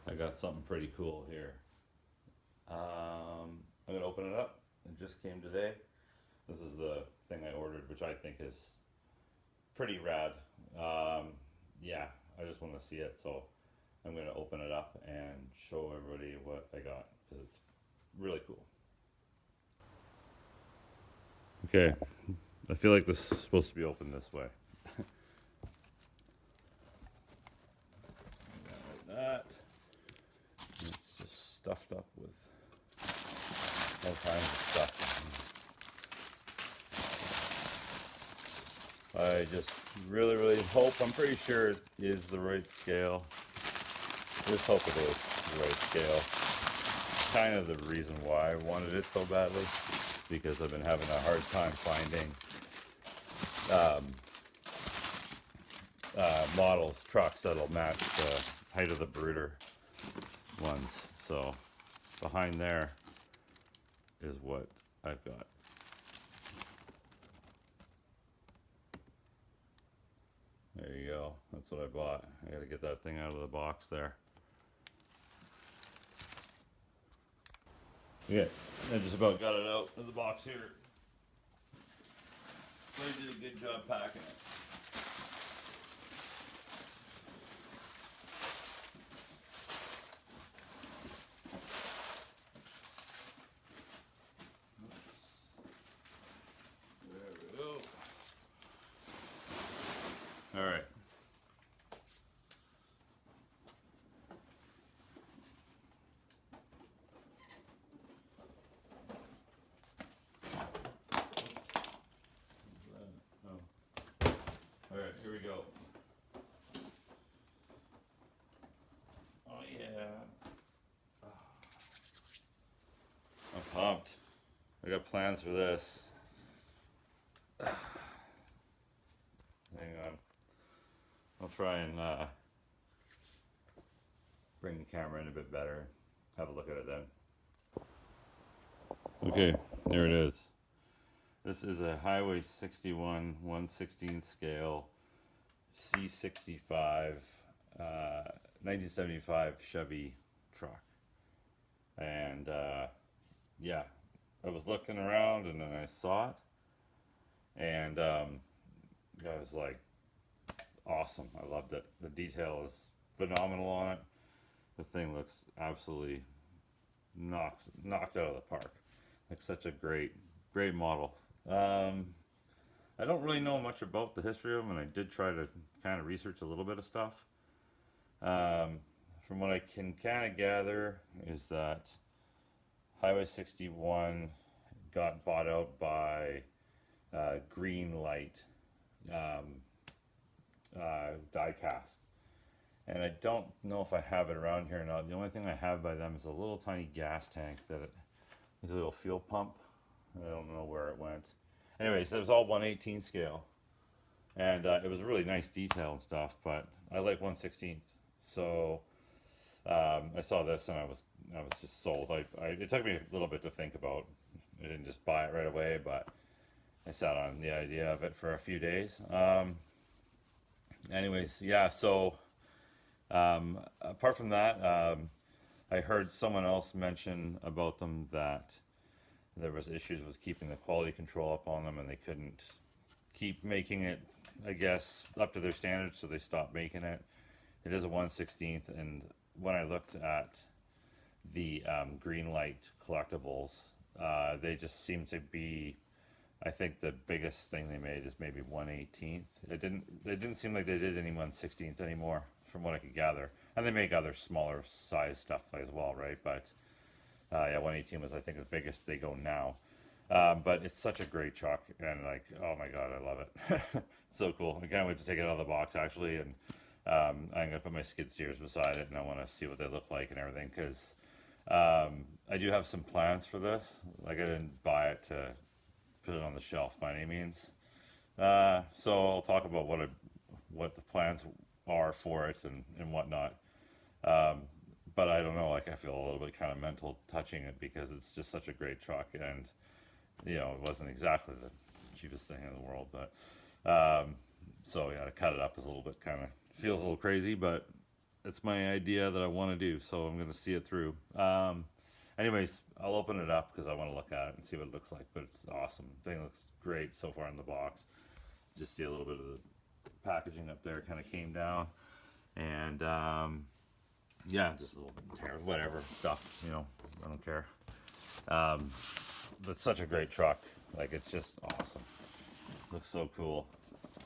I got something pretty cool here. I'm gonna open it up. It just came today. This is the thing I ordered, which I think is pretty rad. Um, yeah, I just want to see it, so I'm gonna open it up and show everybody what I got because it's really cool. Okay, I feel like this is supposed to be open this way. Like that. It's just stuffed up with all kinds of stuff. I just really hope, I'm pretty sure it is the right scale. Just hope it is the right scale. Kind of the reason why I wanted it so badly, because I've been having a hard time finding models, trucks that'll match the height of the brooder ones. So behind there is what I've got. There you go. That's what I bought. I gotta get that thing out of the box there. Yeah, I just about got it out of the box here. They did a good job packing it. There we go. All right. Oh. All right, here we go. Oh yeah. I'm pumped. I got plans for this. Hang on. I'll try and bring the camera in a bit better. Have a look at it then. Okay, there it is. This is a Highway 61 1/16 scale C65 uh, 1975 Chevy truck. And yeah, I was looking around and then I saw it. And I was like, awesome. I loved it. The detail is phenomenal on it. The thing looks absolutely knocked out of the park. Like such a great model. Um, I don't really know much about the history of them, and I did try to kind of research a little bit of stuff. Um, from what I can kind of gather, is that Highway 61 got bought out by Green Light um, diecast. And I don't know if I have it around here or not. The only thing I have by them is a little tiny gas tank like a little fuel pump. I don't know where it went. Anyways, it was all 1/18 scale, and it was a really nice detail and stuff. But I like 1/16. So I saw this and I was just sold. It took me a little bit to think about. I didn't just buy it right away, but I sat on the idea of it for a few days. Anyways, yeah. So apart from that, I heard someone else mention about them that there was issues with keeping the quality control up on them, and they couldn't keep making it, I guess, up to their standards, so they stopped making it. It is a 1/16th, and when I looked at the green light collectibles, they just seem to be. I think the biggest thing they made is maybe 1/18th. It didn't seem like they did any 1/16th anymore, from what I could gather. And they make other smaller size stuff as well, right? But yeah, 1/18 was I think the biggest they go now. But it's such a great truck, and like, oh my god, I love it. So cool. I can't wait to take it out of the box actually, and I'm gonna put my skid steers beside it, and I want to see what they look like and everything because I do have some plans for this. Like I didn't buy it to put it on the shelf by any means. So I'll talk about what the plans are for it and whatnot. Um, but I don't know, like I feel a little bit kind of mental touching it because it's just such a great truck, and it wasn't exactly the cheapest thing in the world, but so yeah, to cut it up is a little bit kind of feels a little crazy, but it's my idea that I want to do, so I'm gonna see it through. Anyways, I'll open it up because I want to look at it and see what it looks like. But it's awesome. The thing looks great so far in the box. Just see a little bit of the packaging up there kind of came down, and yeah, just a little bit tear, whatever stuff, you know, I don't care. But such a great truck. Like, it's just awesome. Looks so cool.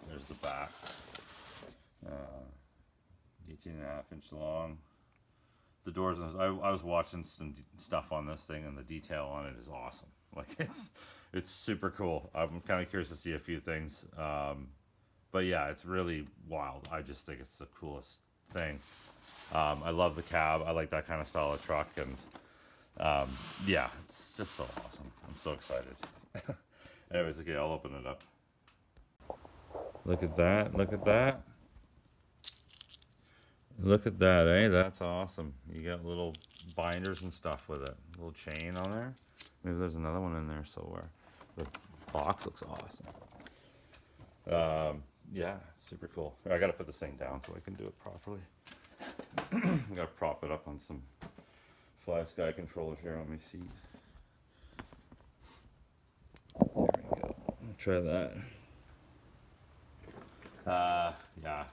There's the back. 18.5-inch long. The doors, I was watching some stuff on this thing, and the detail on it is awesome. Like, it's super cool. I'm kind of curious to see a few things. But yeah, it's really wild. I just think it's the coolest thing. I love the cab. I like that kind of style of truck, and yeah, it's just so awesome. I'm so excited. Anyways, okay, I'll open it up. Look at that. Look at that. Look at that, eh? That's awesome. You got little binders and stuff with it. A little chain on there. Maybe there's another one in there somewhere. The box looks awesome. Yeah, super cool. I gotta put this thing down so I can do it properly. I gotta prop it up on some Fly Sky controllers here on my seat. There we go. I'll try that. Yeah.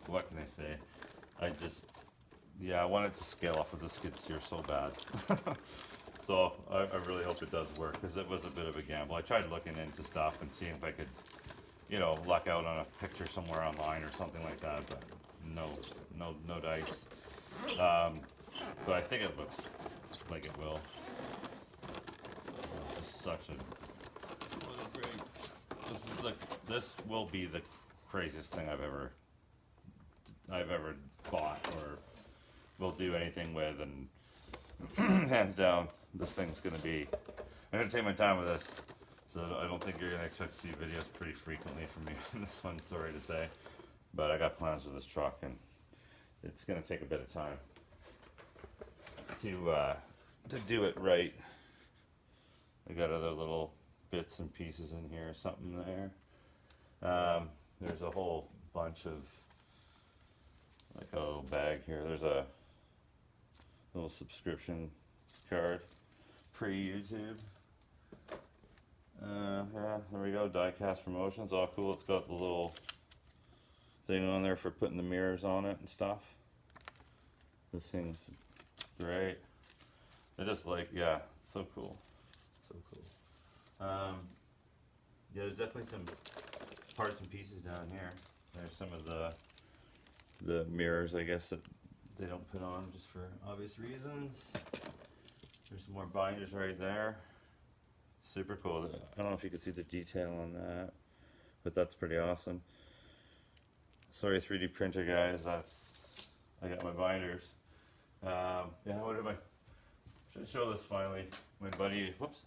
What can I say? I wanted to scale off with the skid steer so bad. So I really hope it does work, because it was a bit of a gamble. I tried looking into stuff and seeing if I could, you know, luck out on a picture somewhere online or something like that, but no dice. But I think it looks like it will. It's just such what a great. This will be the craziest thing I've ever bought or will do anything with, and hands down, this thing's gonna be. I'm gonna take my time with this, so I don't think you're gonna expect to see videos pretty frequently from me on this one. Sorry to say, but I got plans for this truck, and it's gonna take a bit of time to do it right. I got other little bits and pieces in here, something there. There's a whole bunch of, like, a little bag here. There's a little subscription card, pre-YouTube. Yeah, there we go. Diecast Promotions, all cool. It's got the little thing on there for putting the mirrors on it and stuff. This thing's great. I just like, yeah, so cool, so cool. Yeah, there's definitely some parts and pieces down here. There's some of the mirrors, I guess, that they don't put on just for obvious reasons. There's some more binders right there. Super cool. I don't know if you can see the detail on that, but that's pretty awesome. Sorry, 3D printer guys. I got my binders. Yeah, what am I? Should show this finally. My buddy. Whoops.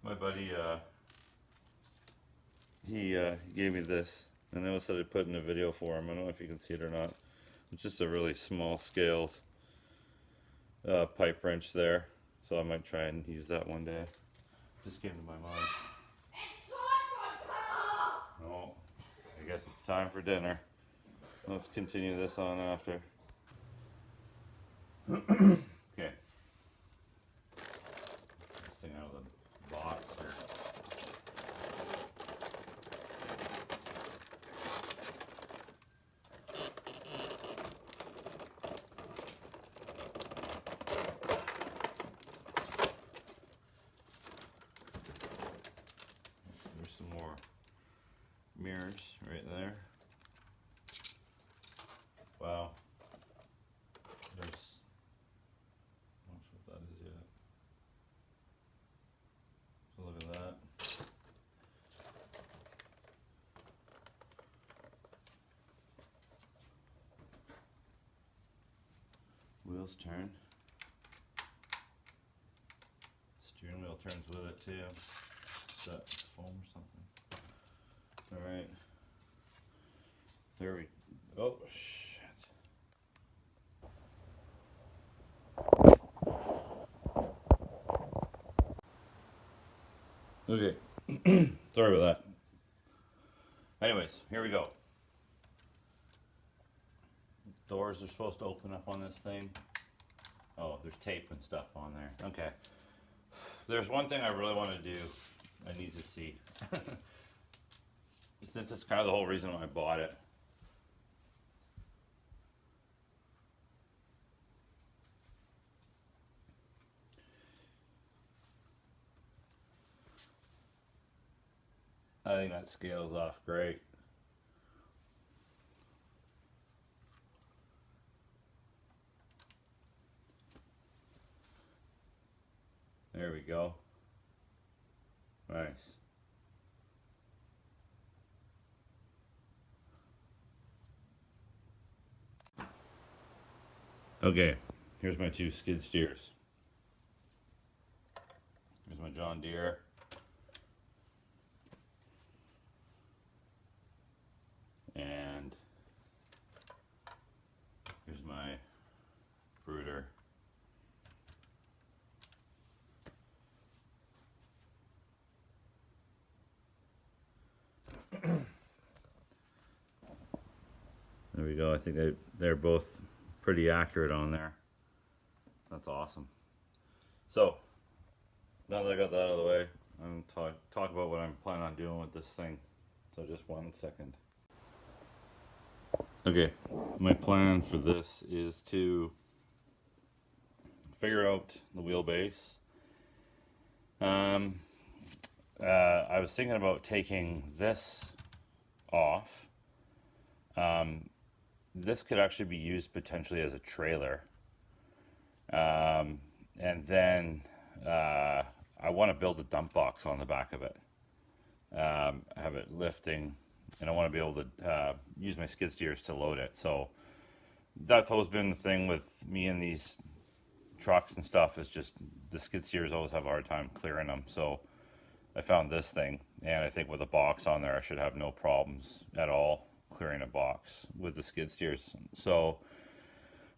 My buddy. He gave me this, and I said I'd put in a video for him. I don't know if you can see it or not. It's just a really small scaled pipe wrench there, so I might try and use that one day. Just came to my mind. Oh, I guess it's time for dinner. Let's continue this on after. Okay. This thing out of the box here. There's some more mirrors right there. Wow. There's, I'm not sure what that is yet. So look at that. Wheels turn. Steering wheel turns with it too. Is that foam or something? Alright. There we go. Oh, shit. Okay. Sorry about that. Anyways, here we go. doors are supposed to open up on this thing. Oh, there's tape and stuff on there. Okay. There's one thing I really want to do. I need to see. Since it's kind of the whole reason why I bought it. I think that scales off great. There we go. Nice. Okay, here's my two skid steers. Here's my John Deere. And here's my brooder. There we go. I think they're both pretty accurate on there. That's awesome. So now that I got that out of the way, I'm going to talk about what I'm planning on doing with this thing. So just 1 second. Okay, my plan for this is to figure out the wheelbase. I was thinking about taking this off. This could actually be used potentially as a trailer. And then I want to build a dump box on the back of it. Have it lifting, and I want to be able to use my skid steers to load it. So that's always been the thing with me and these trucks and stuff, is just the skid steers always have a hard time clearing them. So I found this thing, and I think with a box on there I should have no problems at all clearing a box with the skid steers. So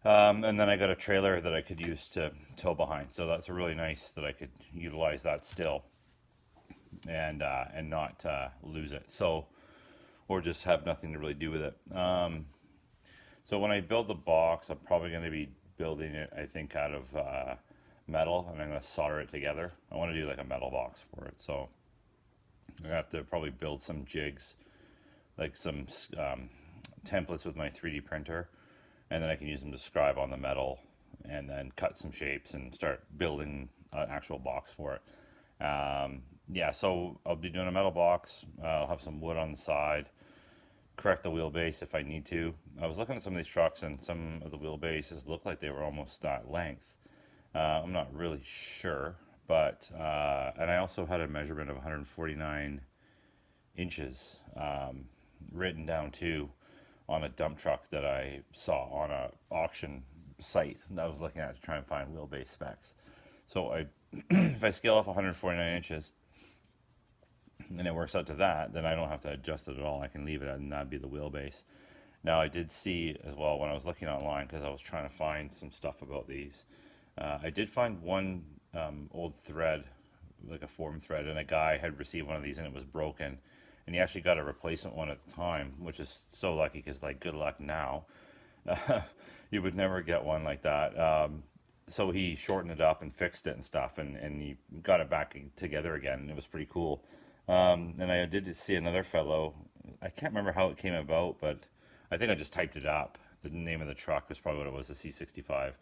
and then I got a trailer that I could use to tow behind, so that's really nice that I could utilize that still and not lose it, so, or just have nothing to really do with it. So when I build the box, I'm probably going to be building it, I think, out of metal, and I'm going to solder it together. I want to do like a metal box for it, so I'm going to have to probably build some jigs, like some templates with my 3D printer, and then I can use them to scribe on the metal and then cut some shapes and start building an actual box for it. Yeah, so I'll be doing a metal box. I'll have some wood on the side, correct the wheelbase if I need to. I was looking at some of these trucks, and some of the wheelbases looked like they were almost that length. I'm not really sure, but and I also had a measurement of 149 inches written down too on a dump truck that I saw on a auction site that I was looking at to try and find wheelbase specs. So if I scale off 149 inches and it works out to that, then I don't have to adjust it at all. I can leave it and that'd be the wheelbase. Now I did see as well when I was looking online, because I was trying to find some stuff about these, I did find one old thread, like a form thread, and a guy had received one of these and it was broken, and he actually got a replacement one at the time, which is so lucky, because like, good luck now. You would never get one like that. So he shortened it up and fixed it and stuff, and he got it back together again, and it was pretty cool. And I did see another fellow, I can't remember how it came about, but I think I just typed it up. The name of the truck was probably what it was, the C65.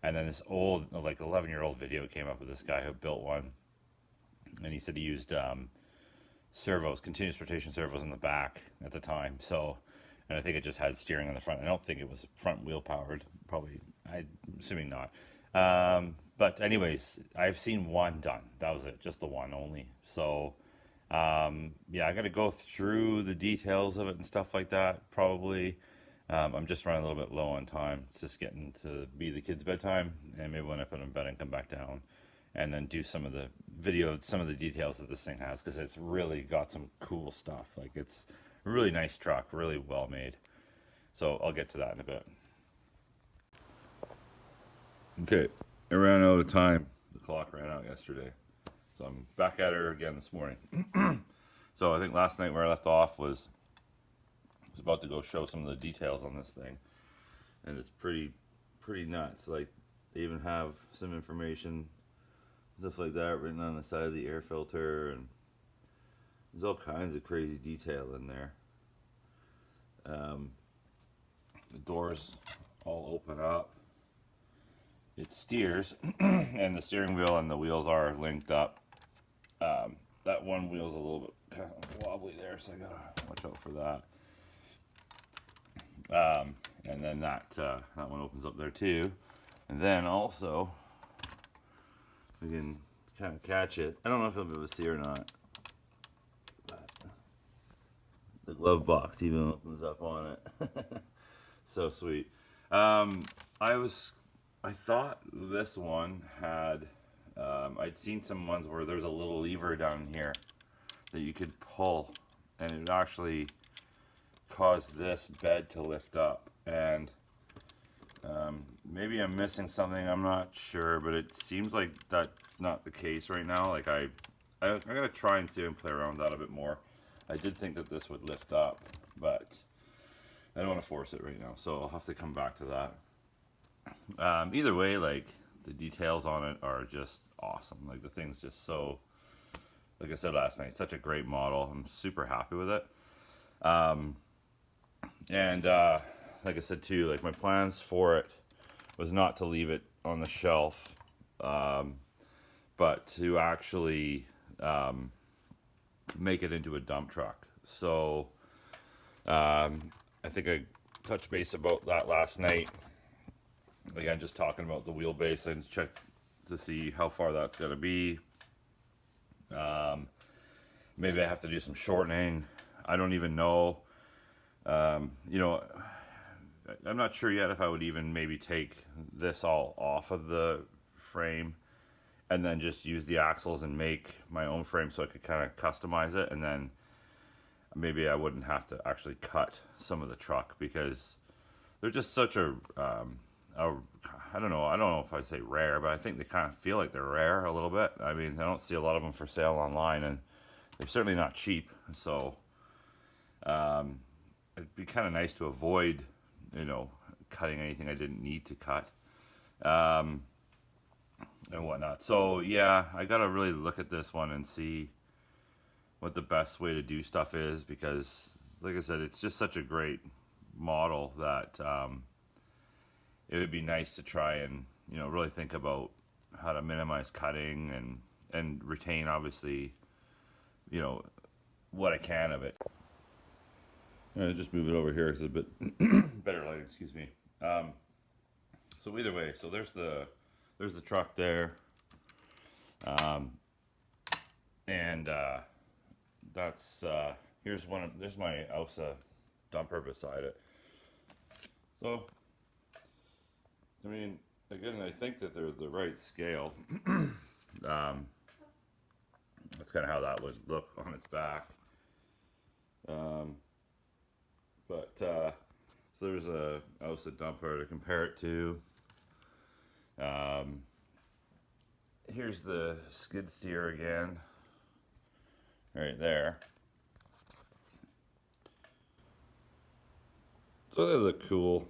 And then this old, like 11-year-old video came up with this guy who built one, and he said he used servos, continuous rotation servos in the back at the time. So, and I think it just had steering on the front. I don't think it was front wheel powered, probably, I'm assuming not. But anyways, I've seen one done. That was it, just the one only. So yeah, I got to go through the details of it and stuff like that, probably. I'm just running a little bit low on time. It's just getting to be the kids' bedtime, and maybe when I put them in bed and come back down, and then do some of the video, some of the details that this thing has, because it's really got some cool stuff. Like, it's a really nice truck, really well made. So I'll get to that in a bit. Okay, I ran out of time. The clock ran out yesterday, so I'm back at her again this morning. So I think last night where I left off was about to go show some of the details on this thing. and it's pretty nuts. Like they even have some information, stuff like that, written on the side of the air filter, and there's all kinds of crazy detail in there. The doors all open up. It steers, and the steering wheel and the wheels are linked up. That one wheel's a little bit kind of wobbly there, so I gotta watch out for that. And then that one opens up there too. And then also, we can kind of catch it. I don't know if you'll be able to see or not. But the glove box even opens up on it. So sweet. I thought this one had, I'd seen some ones where there's a little lever down here that you could pull, and it would actually cause this bed to lift up. And maybe I'm missing something, I'm not sure, but it seems like that's not the case right now. Like I'm gonna try and see if I can play around with that a bit more. I did think that this would lift up, but I don't want to force it right now, so I'll have to come back to that. Either way, like the details on it are just awesome. Like the thing's just so, like I said last night, such a great model. I'm super happy with it. And like I said too, like my plans for it was not to leave it on the shelf, but to actually make it into a dump truck. So I think I touched base about that last night. Again, just talking about the wheelbase and check to see how far that's going to be. Maybe I have to do some shortening. I don't even know. You know, I'm not sure yet if I would even maybe take this all off of the frame and then just use the axles and make my own frame so I could kind of customize it, and then maybe I wouldn't have to actually cut some of the truck, because they're just such a I don't know if I'd say rare, but I think they kind of feel like they're rare a little bit. I mean, I don't see a lot of them for sale online, and they're certainly not cheap. So it'd be kind of nice to avoid, you know, cutting anything I didn't need to cut, and whatnot. So yeah, I gotta really look at this one and see what the best way to do stuff is, because like I said, it's just such a great model that it would be nice to try and, you know, really think about how to minimize cutting and retain, obviously, you know, what I can of it. I'll just move it over here because it's a bit better lighting, excuse me. So either way, so there's the truck there, and that's there's my AUSA dumper beside it. So I mean, again, I think that they're the right scale. That's kind of how that would look on its back. So there's a AUSA dumper to compare it to. Here's the skid steer again, right there. So they look cool.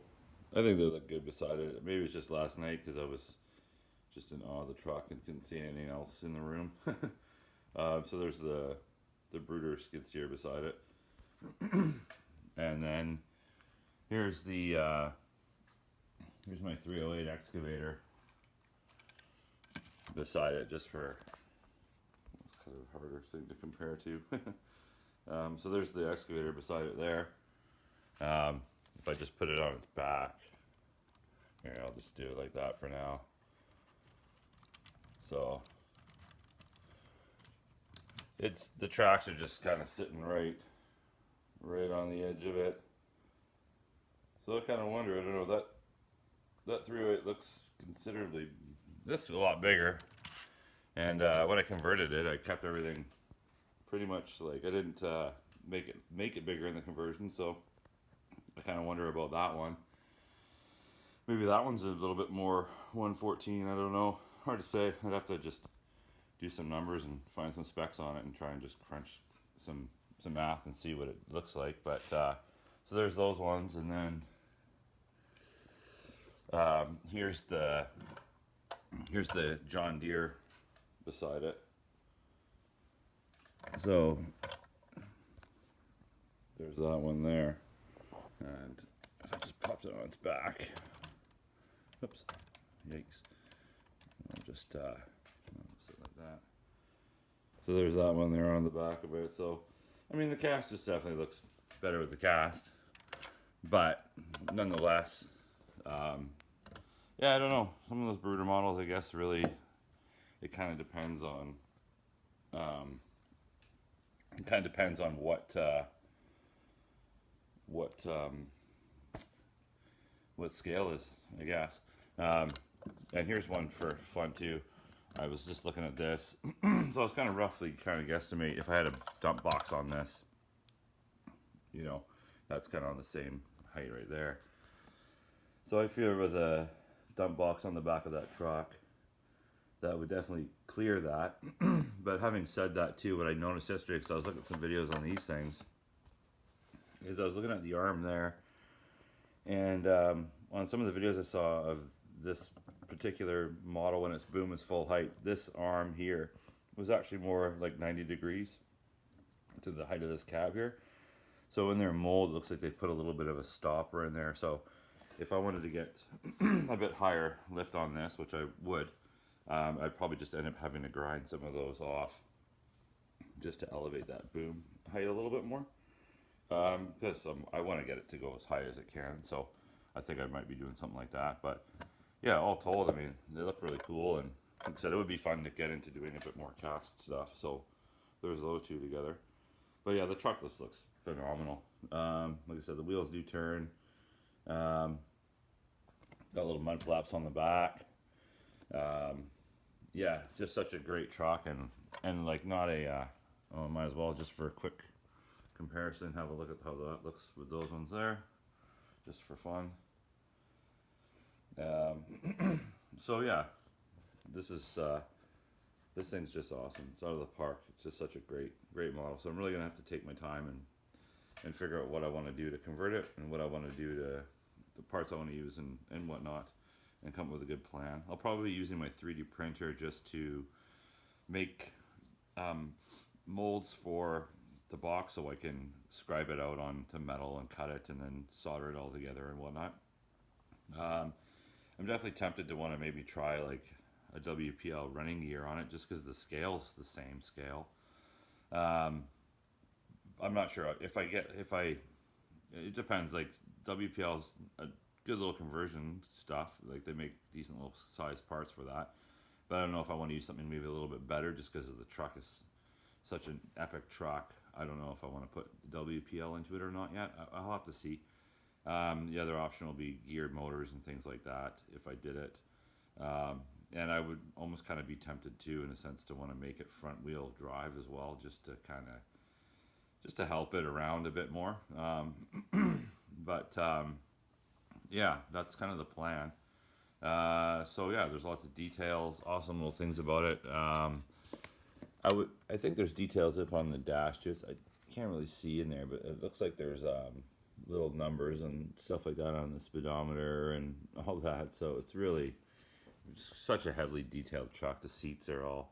I think they look good beside it. Maybe it's just last night because I was just in awe of the truck and couldn't see anything else in the room. So there's the Brooder skid steer beside it. And then here's the here's my 308 excavator beside it, just for it's kind of a harder thing to compare to. So there's the excavator beside it there. If I just put it on its back, here, I'll just do it like that for now. So it's, the tracks are just kind of sitting right on the edge of it. So I kind of wonder, I don't know, that 308 looks a lot bigger. And when I converted it, I kept everything pretty much, like, I didn't make it bigger in the conversion, so I kind of wonder about that one. Maybe that one's a little bit more 114, I don't know. Hard to say. I'd have to just do some numbers and find some specs on it and try and just crunch some math and see what it looks like. But so there's those ones, and then Here's the John Deere beside it. So there's that one there, and if I just pops it on its back, oops, yikes, I'll just sit like that. So there's that one there on the back of it. So I mean, the cast just definitely looks better with the cast, but nonetheless, yeah, I don't know. Some of those brooder models, I guess, really, it kind of depends on, what scale is, I guess. And here's one for fun too. I was just looking at this, so I was kind of roughly guesstimate if I had a dump box on this. You know, that's kind of on the same height right there. So I feel with a dump box on the back of that truck, that would definitely clear that. But having said that too, what I noticed yesterday, because I was looking at some videos on these things, is I was looking at the arm there, and on some of the videos I saw of this particular model when its boom is full height, this arm here was actually more like 90 degrees to the height of this cab here. So in their mold, it looks like they put a little bit of a stopper in there. So if I wanted to get a bit higher lift on this, which I would, I'd probably just end up having to grind some of those off just to elevate that boom height a little bit more, because I want to get it to go as high as it can. So I think I might be doing something like that. But yeah, all told, I mean, they look really cool, and like I said, it would be fun to get into doing a bit more cast stuff. So there's those two together. But yeah, the truck looks phenomenal. Like I said, the wheels do turn. Got little mud flaps on the back. Yeah, just such a great truck, and like not a. Oh, might as well just for a quick comparison have a look at how that looks with those ones there, just for fun. So yeah, this thing's just awesome. It's out of the park. It's just such a great model. So I'm really gonna have to take my time and figure out what I want to do to convert it, and what I want to do to the parts I want to use and whatnot, and come up with a good plan. I'll probably be using my 3D printer just to make molds for the box, so I can scribe it out onto metal and cut it and then solder it all together and whatnot. I'm definitely tempted to want to maybe try like a WPL running gear on it, just because the scale's the same scale. I'm not sure if it depends. Like WPL's a good little conversion stuff. Like they make decent little size parts for that. But I don't know if I want to use something maybe a little bit better, just because the truck is such an epic truck. I don't know if I want to put WPL into it or not yet. I'll have to see. The other option will be geared motors and things like that if I did it. And I would almost kind of be tempted too, in a sense, to want to make it front wheel drive as well, just to help it around a bit more. Yeah, that's kind of the plan. So yeah, there's lots of details, awesome little things about it. I think there's details up on the dash too. I can't really see in there, but it looks like there's little numbers and stuff like that on the speedometer and all that. So it's really such a heavily detailed truck. The seats are all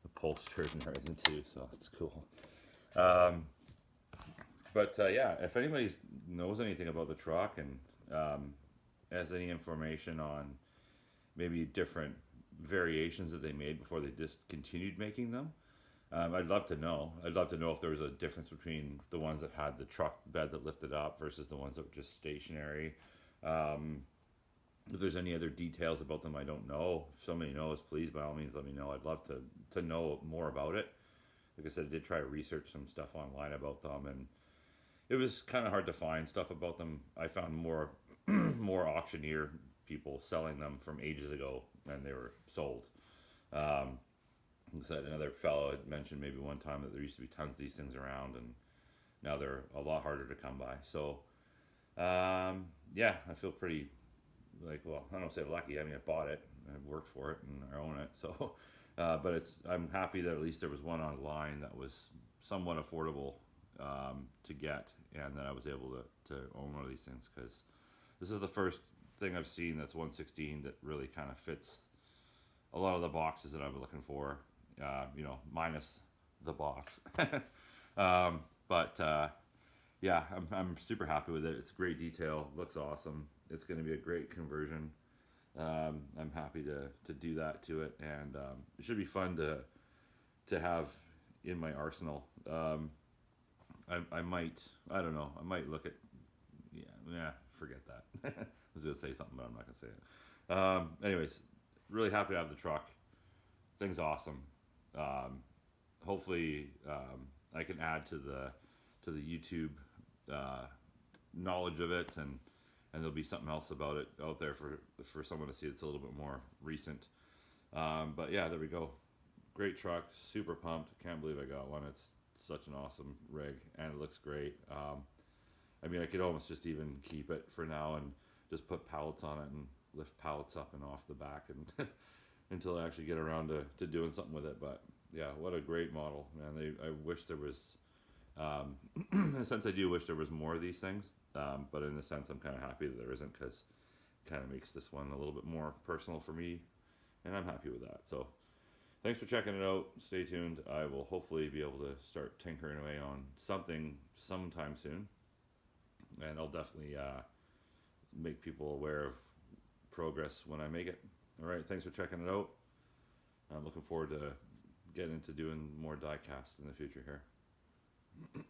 upholstered and everything too, so it's cool. Yeah, if anybody knows anything about the truck and has any information on maybe different variations that they made before they discontinued making them, I'd love to know. I'd love to know if there was a difference between the ones that had the truck bed that lifted up versus the ones that were just stationary. If there's any other details about them I don't know, if somebody knows, please by all means let me know. I'd love to know more about it. Like I said, I did try to research some stuff online about them, and it was kind of hard to find stuff about them. I found more auctioneer people selling them from ages ago, and they were sold. Like I said, another fellow had mentioned maybe one time that there used to be tons of these things around, and now they're a lot harder to come by. So yeah, I feel pretty like, well, I don't say lucky. I mean, I bought it, I worked for it, and I own it. So, but I'm happy that at least there was one online that was somewhat affordable to get, and that I was able to own one of these things, because this is the first thing I've seen that's 116 that really kind of fits a lot of the boxes that I'm looking for. Minus the box. But yeah, I'm super happy with it. It's great detail, looks awesome. It's going to be a great conversion. I'm happy to do that to it, and it should be fun to have in my arsenal. I might, I don't know, I might look at, forget that. I was gonna say something, but I'm not gonna say it. Anyways, really happy to have the truck. Thing's awesome. Hopefully, I can add to the YouTube knowledge of it, and there'll be something else about it out there for someone to see. It's a little bit more recent. But yeah, there we go. Great truck, super pumped. Can't believe I got one. It's such an awesome rig, and it looks great. I mean, I could almost just even keep it for now and just put pallets on it and lift pallets up and off the back and until I actually get around to doing something with it. But yeah, what a great model, man. I wish there was, in a sense, I do wish there was more of these things. But in a sense, I'm kind of happy that there isn't, because it kind of makes this one a little bit more personal for me, and I'm happy with that. So thanks for checking it out. Stay tuned. I will hopefully be able to start tinkering away on something sometime soon, and I'll definitely make people aware of progress when I make it. All right, thanks for checking it out. I'm looking forward to getting into doing more die casts in the future here.